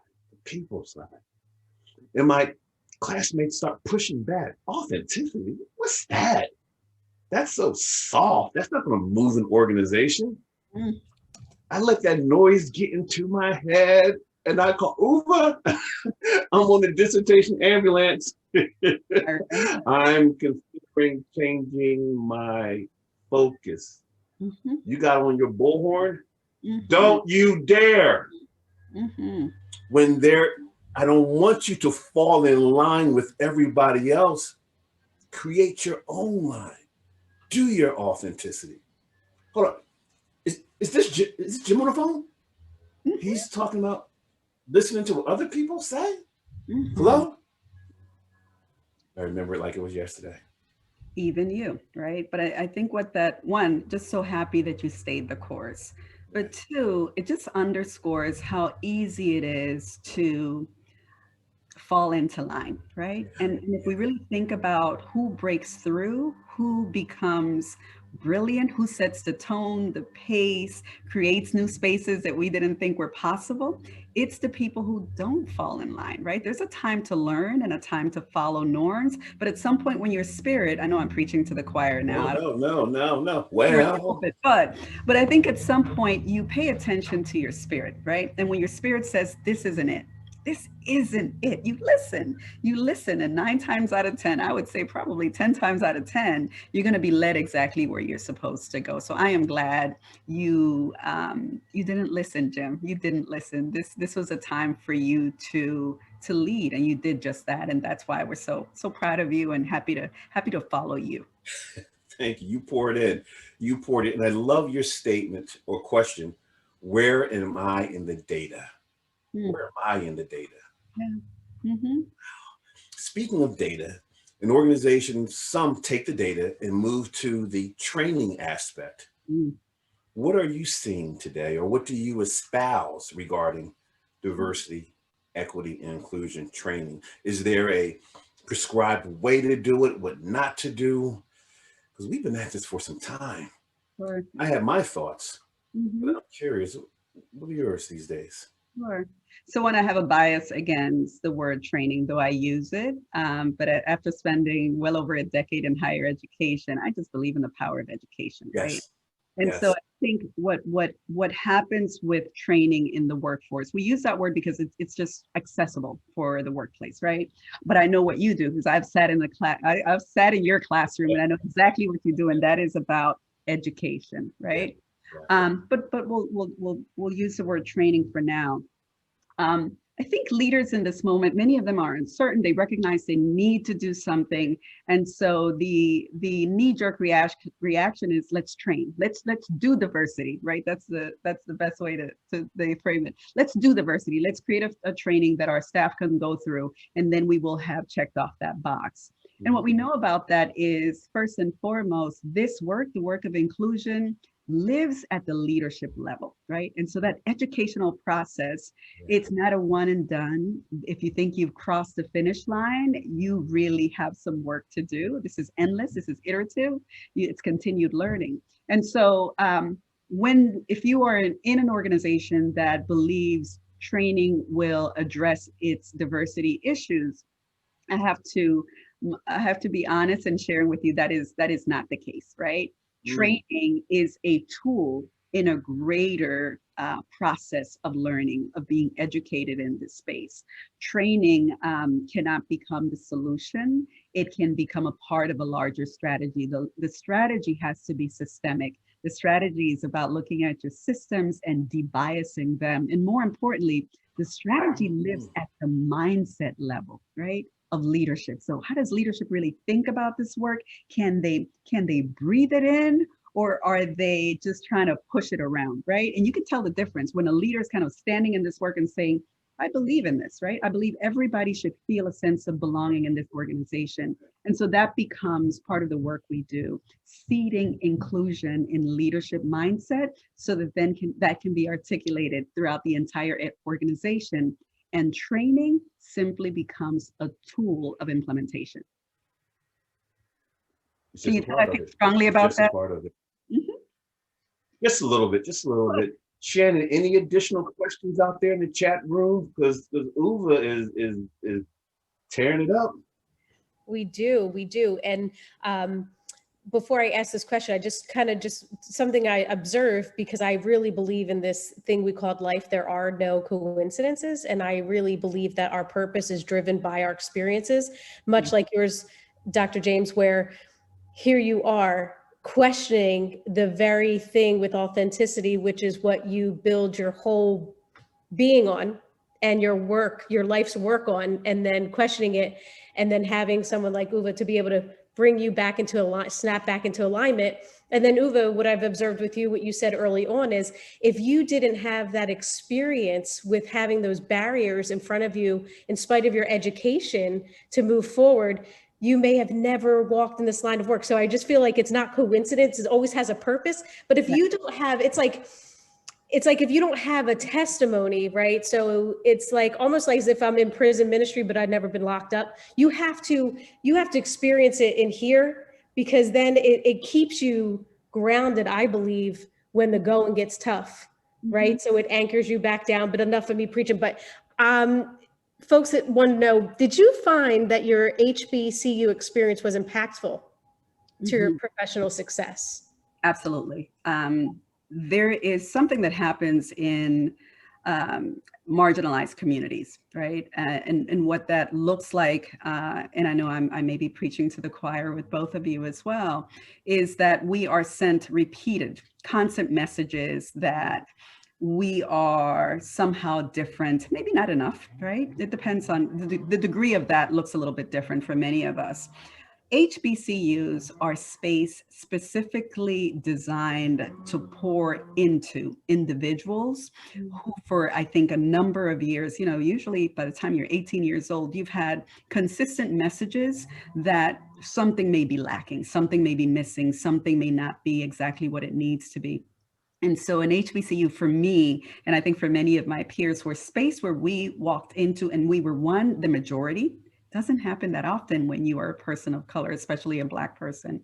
And my classmates start pushing back. Authenticity? What's that? That's so soft. That's not going to move an organization. I let that noise get into my head and I call Uva. I'm on the dissertation ambulance. I'm considering changing my focus. You got on your bullhorn? Don't you dare. When I don't want you to fall in line with everybody else. Create your own line. Do your authenticity. Hold on. Is this Jim on the phone? He's talking about listening to what other people say? Hello? I remember it like it was yesterday. Even you, right? But I think just so happy that you stayed the course. But two, it just underscores how easy it is to fall into line, right? And if we really think about who breaks through, who becomes brilliant, who sets the tone, the pace, creates new spaces that we didn't think were possible, it's the people who don't fall in line, right? There's a time to learn and a time to follow norms, but at some point when your spirit, I know I'm preaching to the choir now. No. Well, but I think at some point you pay attention to your spirit, right? And when your spirit says, this isn't it, you listen, and 9 times out of 10, I would say probably 10 times out of 10, you're going to be led exactly where you're supposed to go. So I am glad you didn't listen, Jim. You didn't listen. This was a time for you to lead, and you did just that, and that's why we're so proud of you and happy to follow you. Thank you. You poured in, and I love your statement or question. Where am I in the data? Where am I in the data? Speaking of data, an organization, some take the data and move to the training aspect. What are you seeing today, or what do you espouse regarding diversity, equity, and inclusion training? Is there a prescribed way to do it, what not to do? Because we've been at this for some time. Sure. I have my thoughts, but I'm curious, what are yours these days? Sure. So when I have a bias against the word training, though I use it, but after spending well over a decade in higher education, I just believe in the power of education, right? And so I think what happens with training in the workforce, we use that word because it's just accessible for the workplace, right? But I know what you do because I've sat in I've sat in your classroom and I know exactly what you do, and that is about education, right? But we'll use the word training for now. I think leaders in this moment, many of them are uncertain. They recognize they need to do something, and so the knee-jerk reaction is let's train, let's do diversity, right? That's the best way to frame it. Let's do diversity. Let's create a training that our staff can go through, and then we will have checked off that box. And what we know about that is, first and foremost, this work, the work of inclusion, lives at the leadership level, right? And so that educational process, it's not a one and done. If you think you've crossed the finish line, you really have some work to do. This is endless, this is iterative, it's continued learning. And so if you are in an organization that believes training will address its diversity issues, I have to be honest and sharing with you that is not the case, right? Training is a tool in a greater process of learning, of being educated in this space. Training cannot become the solution. It can become a part of a larger strategy. The strategy has to be systemic. The strategy is about looking at your systems and debiasing them. And more importantly, the strategy lives at the mindset level, right, of leadership. So how does leadership really think about this work? Can they breathe it in, or are they just trying to push it around, right? And you can tell the difference when a leader is kind of standing in this work and saying, I believe in this, right? I believe everybody should feel a sense of belonging in this organization. And so that becomes part of the work we do, seeding inclusion in leadership mindset so that then that can be articulated throughout the entire organization. And training simply becomes a tool of implementation. Can you tell I think strongly about that? Part of it. Just a little bit, just a little bit. Shannon, any additional questions out there in the chat room? Because Uva is tearing it up. We do. And before I ask this question, I just something I observe, because I really believe in this thing we called life. There are no coincidences. And I really believe that our purpose is driven by our experiences, much like yours, Dr. James, where here you are questioning the very thing with authenticity, which is what you build your whole being on and your work, your life's work on, and then questioning it, and then having someone like Uva to be able to bring you back into snap back into alignment. And then Uva, what I've observed with you, what you said early on is, if you didn't have that experience with having those barriers in front of you, in spite of your education to move forward, you may have never walked in this line of work. So I just feel like it's not coincidence. It always has a purpose. But if you don't have, it's like if you don't have a testimony, right? So it's like almost like as if I'm in prison ministry, but I've never been locked up. You have to experience it in here, because then it keeps you grounded, I believe, when the going gets tough, right? So it anchors you back down. But enough of me preaching. But folks that want to know, did you find that your HBCU experience was impactful to your professional success? Absolutely. There is something that happens in marginalized communities, right? And what that looks like, and I know I may be preaching to the choir with both of you as well, is that we are sent repeated, constant messages that we are somehow different, maybe not enough, right? It depends on the degree of that looks a little bit different for many of us. HBCUs are space specifically designed to pour into individuals who, for I think a number of years, usually by the time you're 18 years old, you've had consistent messages that something may be lacking, something may be missing, something may not be exactly what it needs to be. And so an HBCU for me, and I think for many of my peers, were space where we walked into and we were the majority. Doesn't happen that often when you are a person of color, especially a Black person.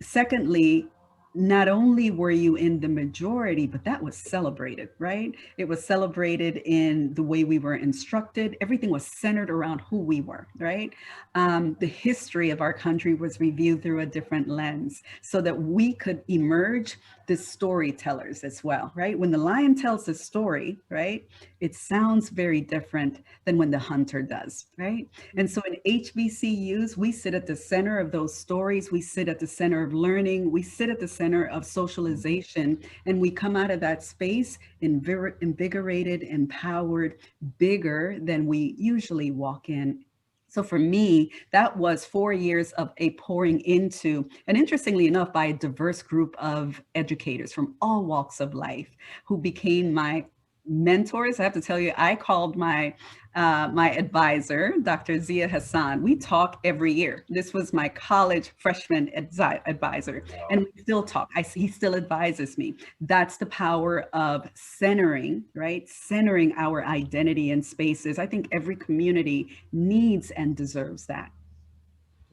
Secondly, not only were you in the majority, but that was celebrated, right? It was celebrated in the way we were instructed. Everything was centered around who we were, right? The history of our country was reviewed through a different lens so that we could emerge the storytellers as well, right? When the lion tells a story, right, it sounds very different than when the hunter does, right? And so in HBCUs, we sit at the center of those stories. We sit at the center of learning. We sit at the center of socialization, and we come out of that space invigorated, empowered, bigger than we usually walk in. So for me, that was 4 years of a pouring into, and interestingly enough, by a diverse group of educators from all walks of life who became my mentors. I have to tell you, I called my advisor, Dr. Zia Hassan. We talk every year. This was my college freshman advisor, and we still talk. He still advises me. That's the power of centering, right? Centering our identity in spaces. I think every community needs and deserves that.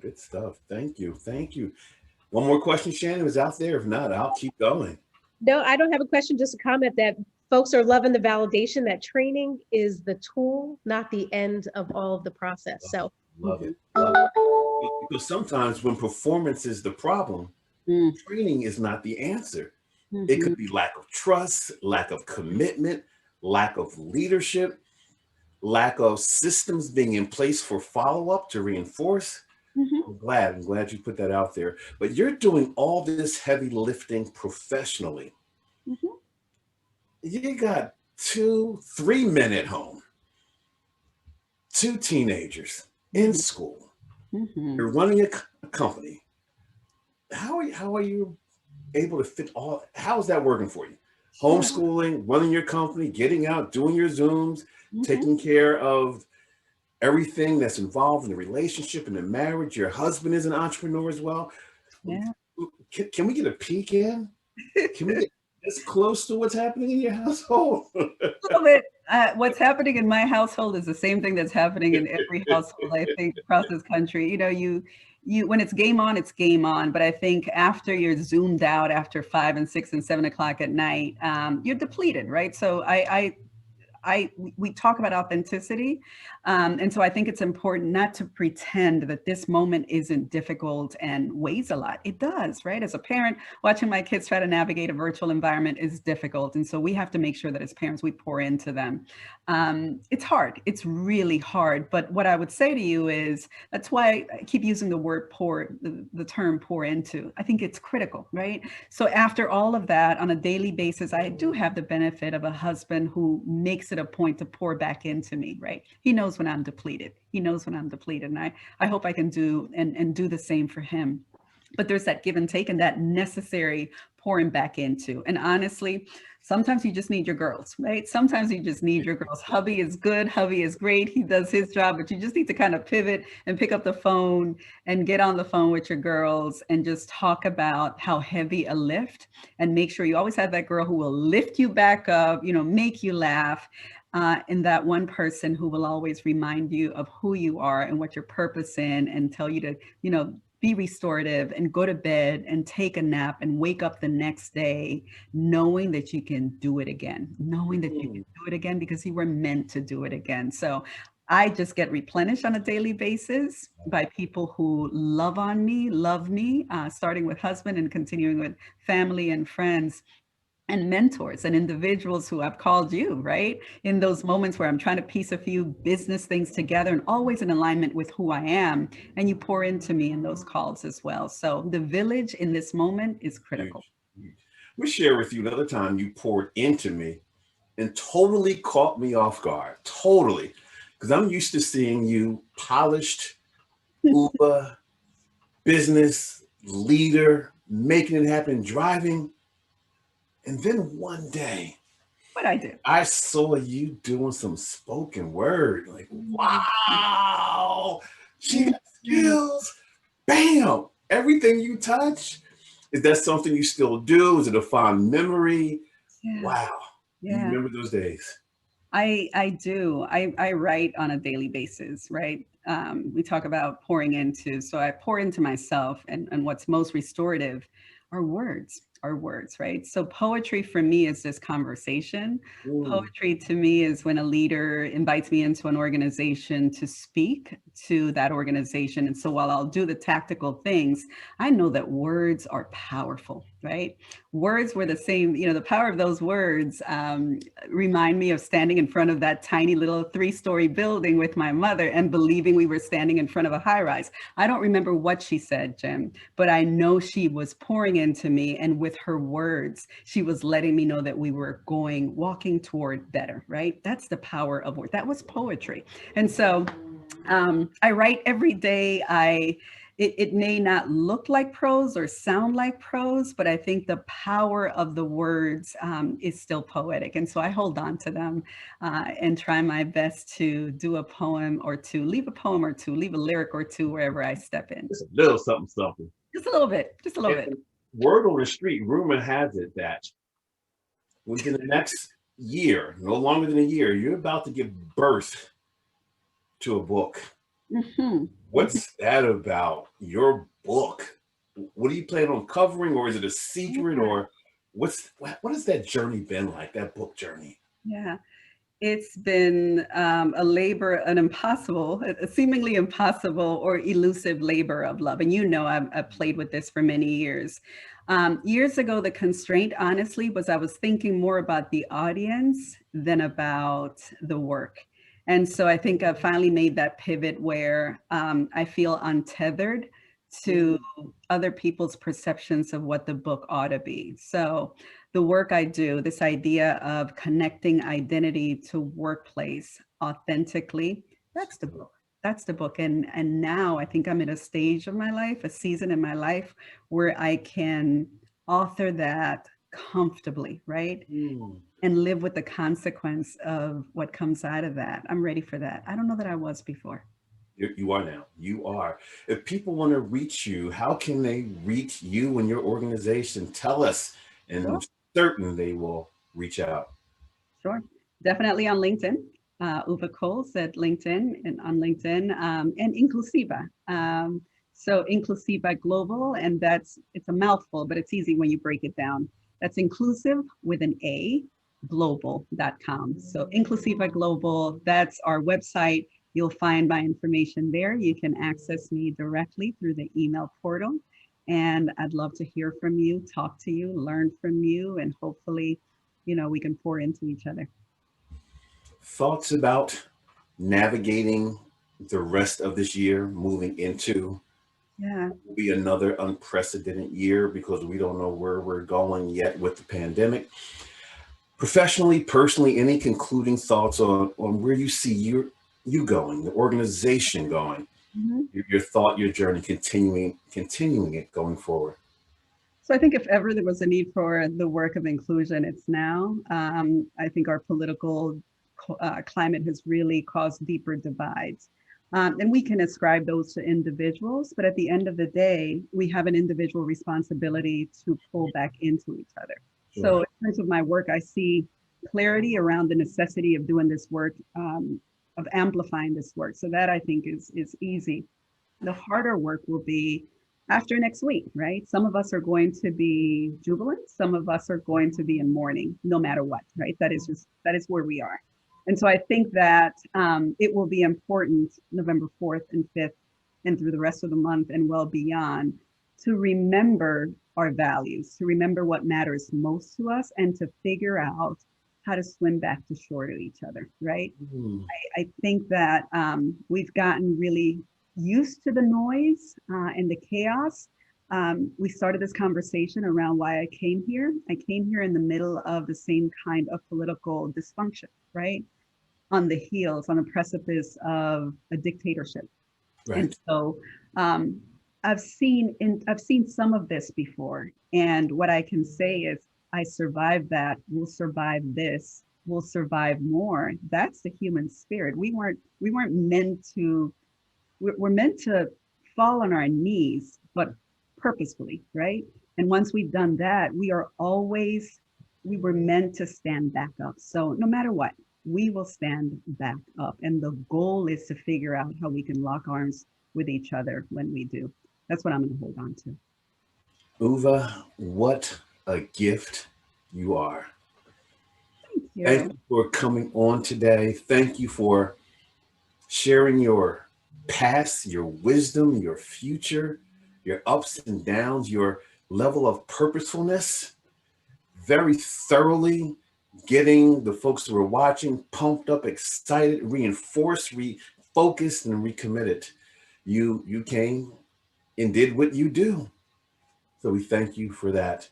Good stuff. Thank you. Thank you. One more question, Shannon, is out there. If not, I'll keep going. No, I don't have a question, just a comment that folks are loving the validation that training is the tool, not the end of all of the process. So love it. Love it. Because sometimes when performance is the problem, training is not the answer. It could be lack of trust, lack of commitment, lack of leadership, lack of systems being in place for follow-up to reinforce. Mhm. I'm glad you put that out there. But you're doing all this heavy lifting professionally. Mhm. You got 3 men at home, two teenagers in Mhm. school. Mhm. You're running a company. How are you able to fit all? How is that working for you? Yeah. Homeschooling, running your company, getting out, doing your Zooms, Mhm. taking care of everything that's involved in the relationship and the marriage. Your husband is an entrepreneur as well. Yeah. Can we get a peek in? Can we get this close to what's happening in your household? Little bit. What's happening in my household is the same thing that's happening in every household, I think, across this country. You when it's game on, it's game on. But I think after you're zoomed out after 5 and 6 and 7 o'clock at night, you're depleted, right? So we talk about authenticity. And so I think it's important not to pretend that this moment isn't difficult and weighs a lot. It does, right? As a parent, watching my kids try to navigate a virtual environment is difficult. And so we have to make sure that as parents, we pour into them. It's hard. It's really hard. But what I would say to you is that's why I keep using the word pour, the term pour into. I think it's critical, right? So after all of that, on a daily basis, I do have the benefit of a husband who makes it a point to pour back into me, right? He knows when I'm depleted. He knows when I'm depleted. And I hope I can do and do the same for him. But there's that give and take and that necessary pouring back into. And honestly, sometimes you just need your girls, right? Sometimes you just need your girls. Hubby is good. Hubby is great. He does his job, but you just need to kind of pivot and pick up the phone and get on the phone with your girls and just talk about how heavy a lift, and make sure you always have that girl who will lift you back up, make you laugh. And that one person who will always remind you of who you are and what your purpose in, and tell you to, be restorative and go to bed and take a nap and wake up the next day knowing that you can do it again, knowing that you can do it again because you were meant to do it again. So I just get replenished on a daily basis by people who love me, starting with husband and continuing with family and friends and mentors and individuals who I've called you, right? In those moments where I'm trying to piece a few business things together and always in alignment with who I am. And you pour into me in those calls as well. So the village in this moment is critical. Huge, huge. Let me share with you another time you poured into me and totally caught me off guard. Totally. Because I'm used to seeing you polished, Uva, business, leader, making it happen, driving. And then one day, What I do. I saw you doing some spoken word. Like, wow, she got skills. Bam. Everything you touch. Is that something you still do? Is it a fond memory? Yeah. Wow. You Yeah. remember those days? I do. I write on a daily basis, right? We talk about pouring into, so I pour into myself, and what's most restorative are words, right? So poetry for me is this conversation. Mm. Poetry to me is when a leader invites me into an organization to speak to that organization. And so while I'll do the tactical things, I know that words are powerful, right? Words were the same, the power of those words remind me of standing in front of that tiny little 3-story building with my mother and believing we were standing in front of a high rise. I don't remember what she said, Jim, but I know she was pouring into me, and with her words, she was letting me know that we were walking toward better, right? That's the power of words. That was poetry. And so I write every day. It may not look like prose or sound like prose, but I think the power of the words is still poetic. And so I hold on to them and try my best to do a poem or two, leave a poem or two, leave a lyric or two wherever I step in. Just a little something, something. Just a little bit, just a little bit. Word on the street, rumor has it that within the next year, no longer than a year, you're about to give birth to a book. Mm-hmm. What's that about? Your book? What are you planning on covering, or is it a secret, or what has that journey been like? That book journey? Yeah. It's been a labor, an impossible, a seemingly impossible or elusive labor of love. And you know, I've played with this for many years. Years ago, the constraint, honestly, was I was thinking more about the audience than about the work. And so I think I finally made that pivot where I feel untethered to other people's perceptions of what the book ought to be. So the work I do, this idea of connecting identity to workplace authentically, that's the book. That's the book. And now I think I'm in a stage of my life, a season in my life where I can author that comfortably, right? And live with the consequence of what comes out of that. I'm ready for that. I don't know that I was before. You are now. You are. If people want to reach you, how can they reach you and your organization? Tell us, and Sure. I'm certain they will reach out. Sure. Definitely on LinkedIn. Uva Coles at LinkedIn and on LinkedIn and Inclusiva. So Inclusiva Global, and it's a mouthful, but it's easy when you break it down. That's inclusive with an A, global.com. So Inclusiva Global, that's our website. You'll find my information there. You can access me directly through the email portal. And I'd love to hear from you, talk to you, learn from you, and hopefully, we can pour into each other. Thoughts about navigating the rest of this year, moving into will be another unprecedented year because we don't know where we're going yet with the pandemic. Professionally, personally, any concluding thoughts on where you see you going, the organization going, your thought, your journey, continuing it going forward? So I think if ever there was a need for the work of inclusion, it's now. I think our political climate has really caused deeper divides. And we can ascribe those to individuals, but at the end of the day, we have an individual responsibility to pull back into each other. Sure. So in terms of my work, I see clarity around the necessity of doing this work, of amplifying this work. So that I think is easy. The harder work will be after next week, right? Some of us are going to be jubilant. Some of us are going to be in mourning, no matter what, right? That is where we are. And so I think that it will be important November 4th and 5th and through the rest of the month and well beyond to remember our values, to remember what matters most to us and to figure out how to swim back to shore to each other, right? I think that we've gotten really used to the noise and the chaos. We started this conversation around why I came here. I came here in the middle of the same kind of political dysfunction, right? On the heels, on the precipice of a dictatorship. Right. And so I've seen some of this before. And what I can say is I survived that, we'll survive this, we'll survive more. That's the human spirit. We weren't meant to, we're meant to fall on our knees, but purposefully, right? And once we've done that, we were meant to stand back up. So no matter what, we will stand back up. And the goal is to figure out how we can lock arms with each other when we do. That's what I'm going to hold on to. Uva, what a gift you are. Thank you. Thank you for coming on today. Thank you for sharing your past, your wisdom, your future, your ups and downs, your level of purposefulness, very thoroughly getting the folks who are watching pumped up, excited, reinforced, refocused, and recommitted. You came and did what you do. So we thank you for that.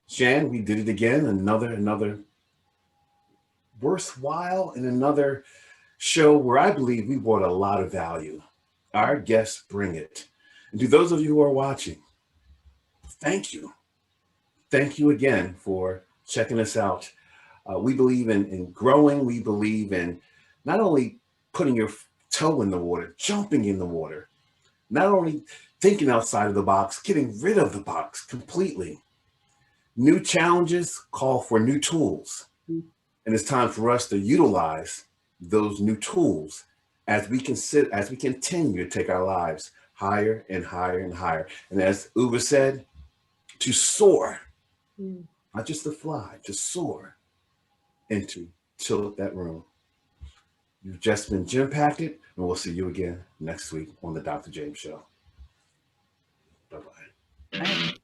Shan, we did it again, another worthwhile and another show where I believe we brought a lot of value. Our guests bring it. And to those of you who are watching, thank you. Thank you again for checking us out. We believe in growing. We believe in not only putting your toe in the water, jumping in the water, not only thinking outside of the box, getting rid of the box completely. New challenges call for new tools. And it's time for us to utilize those new tools as we continue to take our lives higher and higher and higher. And as Uva said, to soar, not just to fly, to soar into tilt that room. You've just been Jim Packett, and we'll see you again next week on the Dr. James Show. Bye-bye. Bye.